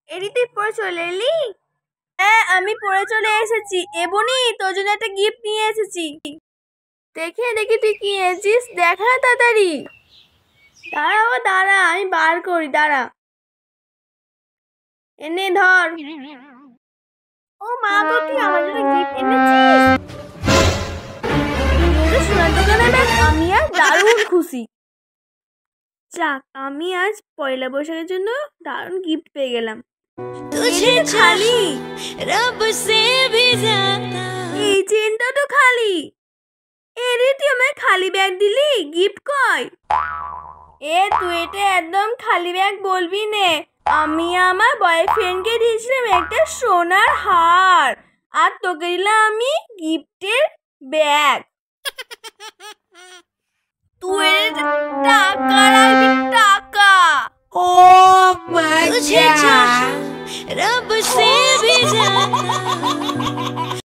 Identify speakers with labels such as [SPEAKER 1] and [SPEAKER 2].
[SPEAKER 1] এরি তুই পরে চলে এলি? হ্যাঁ আমি পরে চলে এসেছি। এবনি তোর জন্য একটা গিফট নিয়ে এসেছি। দেখি তুই কি এনেছিস, দেখা তাড়াতাড়ি। দাঁড়া আমি বার করি, দাঁড়া। এনে ধর। ও মা গো, তুই আমার জন্য গিফট এনেছিস? সোনার দোকানে ব্যাগ, আমি আর দারুণ খুশি। যাক, আমি আজ পয়লা বৈশাখের জন্য দারুণ গিফট পেয়ে গেলাম। খালি এই চেনটা তো খালি। এরে তুই আমায় খালি ব্যাগ দিলি, গিফট কই? তুই এটা একদম খালি ব্যাগ বলবি নে। আমি আমার বয়ফ্রেন্ডকে দিয়েছিলাম একটা সোনার হার, আর তোকে দিলাম আমি গিফটের ব্যাগ। তুই টাকা রাখবি, টাকা। ও মাই গড, রব সে ভি জানা।